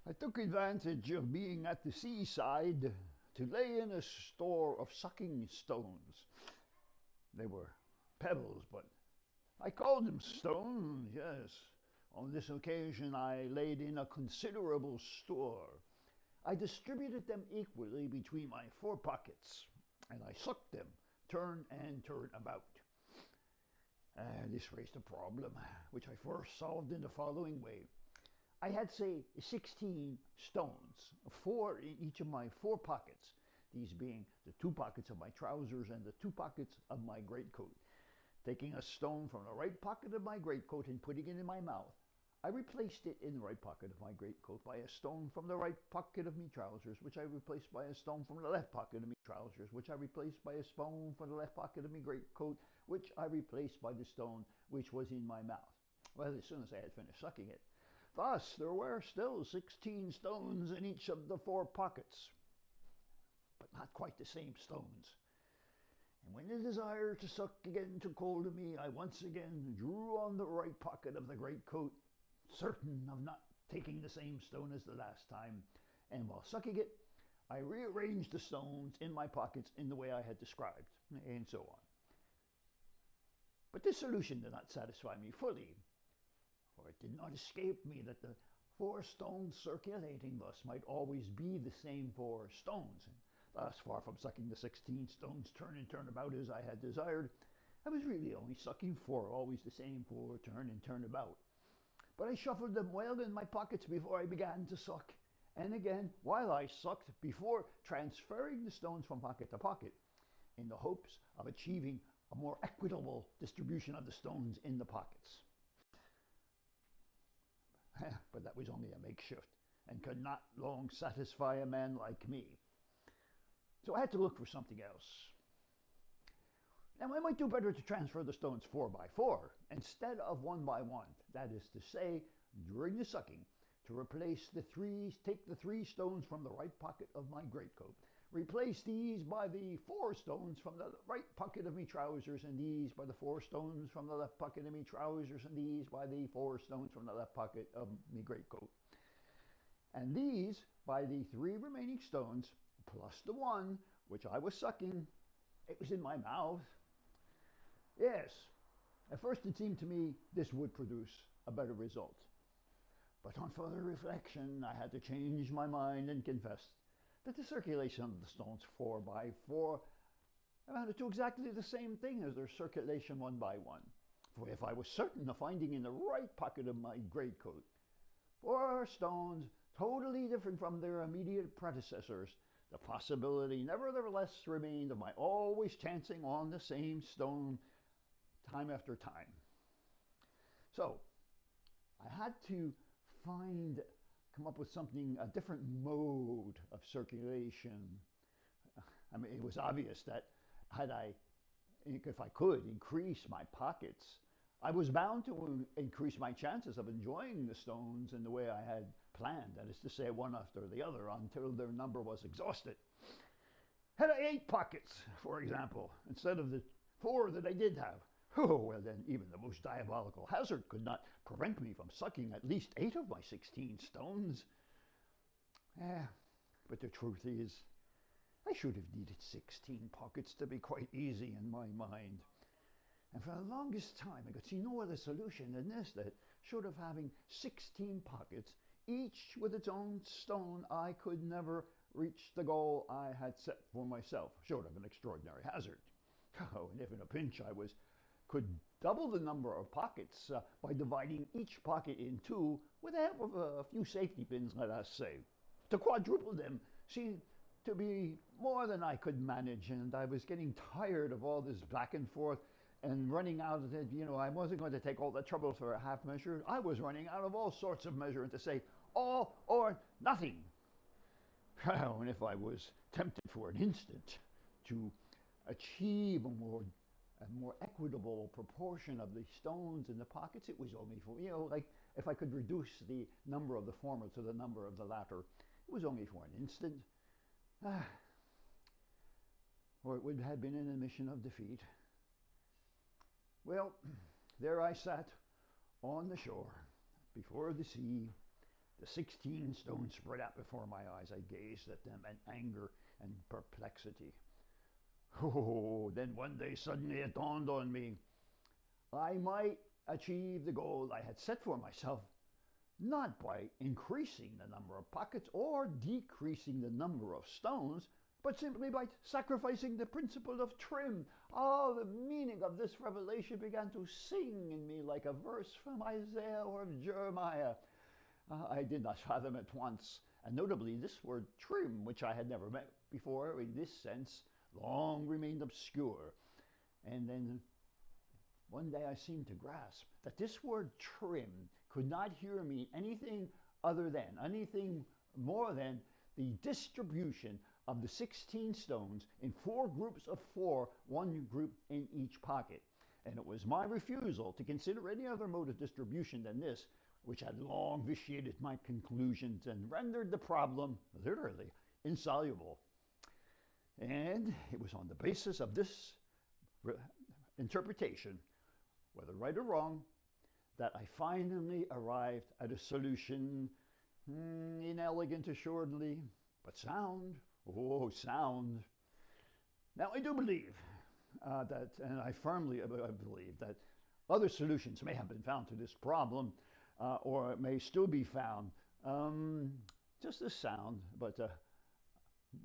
I took advantage of being at the seaside to lay in a store of sucking stones. They were pebbles, but I called them stones, yes. On this occasion, I laid in a considerable store. I distributed them equally between my 4 pockets, and I sucked them, turn and turn about. This raised a problem, which I first solved in the following way. I had, say, 16 stones, 4 in each of my 4 pockets, these being the 2 pockets of my trousers and the 2 pockets of my greatcoat. Taking a stone from the right pocket of my greatcoat and putting it in my mouth, I replaced it in the right pocket of my greatcoat by a stone from the right pocket of me trousers, which I replaced by a stone from the left pocket of me trousers, which I replaced by a stone from the left pocket of me greatcoat, which I replaced by the stone which was in my mouth. Well, as soon as I had finished sucking it, thus there were still 16 stones in each of the 4 pockets, but not quite the same stones. And when the desire to suck again took hold of me, I once again drew on the right pocket of the greatcoat, certain of not taking the same stone as the last time, and while sucking it, I rearranged the stones in my pockets in the way I had described, and so on. But this solution did not satisfy me fully, for it did not escape me that the 4 stones circulating thus might always be the same 4 stones, and thus, far from sucking the 16 stones turn and turn about as I had desired, I was really only sucking 4, always the same 4 turn and turn about. But I shuffled them well in my pockets before I began to suck, and again while I sucked, before transferring the stones from pocket to pocket, in the hopes of achieving a more equitable distribution of the stones in the pockets. But that was only a makeshift, and could not long satisfy a man like me. So I had to look for something else. Now I might do better to transfer the stones 4 by 4 instead of 1 by 1. That is to say, during the sucking, to take the 3 stones from the right pocket of my greatcoat, replace these by the 4 stones from the right pocket of me trousers, and these by the 4 stones from the left pocket of me trousers, and these by the 4 stones from the left pocket of me greatcoat. And these by the 3 remaining stones, plus the 1 which I was sucking. It was in my mouth. Yes, at first it seemed to me this would produce a better result. But on further reflection, I had to change my mind and confess that the circulation of the stones 4 by 4 amounted to exactly the same thing as their circulation 1 by 1. For if I was certain of finding in the right pocket of my greatcoat 4 stones totally different from their immediate predecessors, the possibility nevertheless remained of my always chancing on the same stone time after time. So I had to come up with something, a different mode of circulation. I mean, it was obvious that if I could increase my pockets, I was bound to increase my chances of enjoying the stones in the way I had planned, that is to say, one after the other, until their number was exhausted. Had I 8 pockets, for example, instead of the 4 that I did have, oh, well then even the most diabolical hazard could not prevent me from sucking at least 8 of my 16 stones. But the truth is, I should have needed 16 pockets to be quite easy in my mind. And for the longest time I could see no other solution than this, that short of having 16 pockets, each with its own stone, I could never reach the goal I had set for myself, short of an extraordinary hazard. Oh, and if in a pinch I could double the number of pockets by dividing each pocket in 2 with the help of a few safety pins, let us say. To quadruple them seemed to be more than I could manage, and I was getting tired of all this back and forth and running out of it. I wasn't going to take all the trouble for a half measure. I was running out of all sorts of measure, and to say all or nothing. And if I was tempted for an instant to achieve a more equitable proportion of the stones in the pockets, it was only for, like if I could reduce the number of the former to the number of the latter, it was only for an instant. Or it would have been an admission of defeat. Well, there I sat on the shore, before the sea, the The 16 stones spread out before my eyes. I gazed at them in anger and perplexity. Oh, then one day suddenly it dawned on me. I might achieve the goal I had set for myself, not by increasing the number of pockets or decreasing the number of stones, but simply by sacrificing the principle of trim. Oh, the meaning of this revelation began to sing in me like a verse from Isaiah or Jeremiah. I did not fathom at once, and notably this word trim, which I had never met before in this sense, long remained obscure. And then one day I seemed to grasp that this word trim could not here mean anything other than, anything more than the distribution of the 16 stones in 4 groups of 4, 1 group in each pocket. And it was my refusal to consider any other mode of distribution than this, which had long vitiated my conclusions and rendered the problem, literally, insoluble. And it was on the basis of this interpretation, whether right or wrong, that I finally arrived at a solution, inelegant assuredly, but sound. Oh, sound. Now, I do believe that, and I firmly believe that other solutions may have been found to this problem, or it may still be found, just as sound, but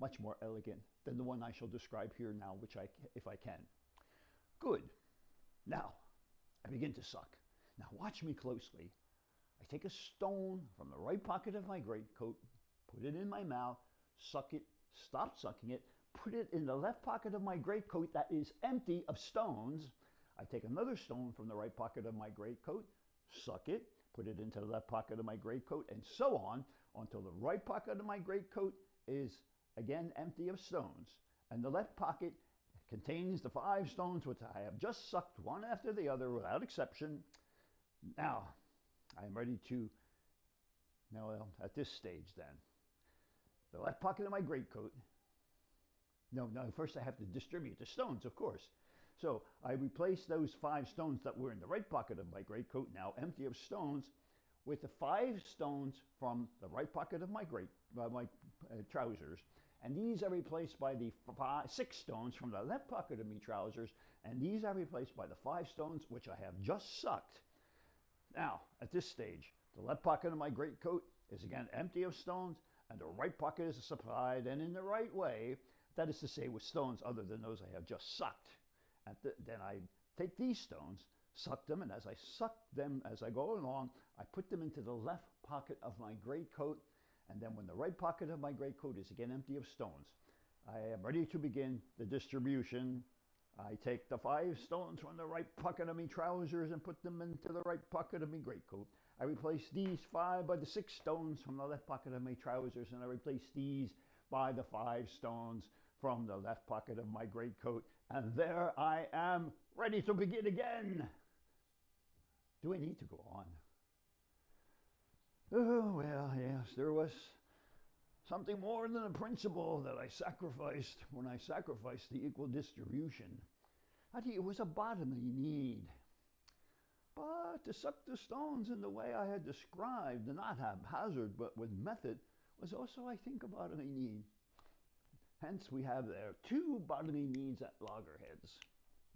much more elegant than the one I shall describe here now, which if I can. Good. Now, I begin to suck. Now, watch me closely. I take a stone from the right pocket of my greatcoat, put it in my mouth, suck it, stop sucking it, put it in the left pocket of my greatcoat that is empty of stones. I take another stone from the right pocket of my greatcoat, suck it, put it into the left pocket of my greatcoat, and so on until the right pocket of my greatcoat is again empty of stones. And the left pocket contains the 5 stones which I have just sucked one after the other without exception. Now, I am ready to, at this stage then, the left pocket of my greatcoat. No, first I have to distribute the stones, of course. So I replace those 5 stones that were in the right pocket of my greatcoat, now empty of stones, with the 5 stones from the right pocket of my trousers. And these are replaced by the 6 stones from the left pocket of my trousers, and these are replaced by the 5 stones which I have just sucked. Now, at this stage, the left pocket of my greatcoat is again empty of stones, and the right pocket is supplied, and in the right way, that is to say, with stones other than those I have just sucked. Then I take these stones, suck them, and as I suck them as I go along, I put them into the left pocket of my greatcoat, and then when the right pocket of my greatcoat is again empty of stones, I am ready to begin the distribution. I take the 5 stones from the right pocket of my trousers and put them into the right pocket of my greatcoat. I replace these 5 by the 6 stones from the left pocket of my trousers, and I replace these by the 5 stones from the left pocket of my greatcoat. And there I am, ready to begin again. Do I need to go on? Oh, well, yes, there was something more than a principle that I sacrificed when I sacrificed the equal distribution. It was a bodily need. But to suck the stones in the way I had described, not haphazard, but with method, was also, I think, a bodily need. Hence, we have there 2 bodily needs at loggerheads.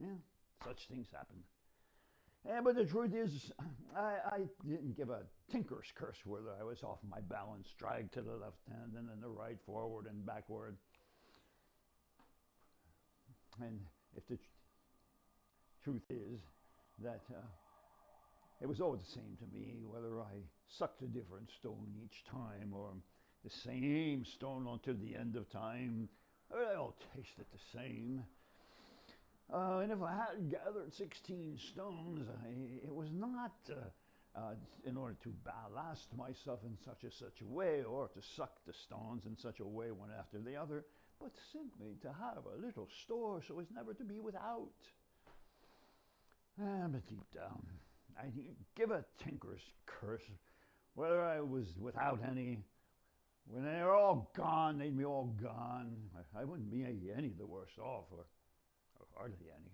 Yeah, such things happen. Yeah, but the truth is, I didn't give a tinker's curse whether I was off my balance, dragged to the left hand and then the right, forward and backward. And if the truth is that it was always the same to me, whether I sucked a different stone each time or the same stone until the end of time, they all tasted the same. And if I had gathered 16 stones, it was not in order to ballast myself in such a way, or to suck the stones in such a way one after the other, but simply to have a little store so as never to be without. But deep down, I give a tinker's curse whether I was without any. When they're all gone, they'd be all gone. I wouldn't be any the worse off, or hardly any.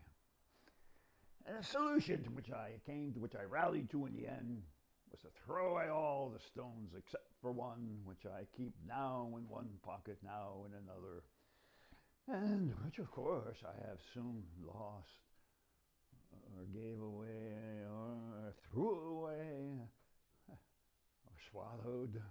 And a solution to which I rallied to in the end, was to throw away all the stones except for one, which I keep now in one pocket, now in another, and which of course I have soon lost, or gave away, or threw away, or swallowed.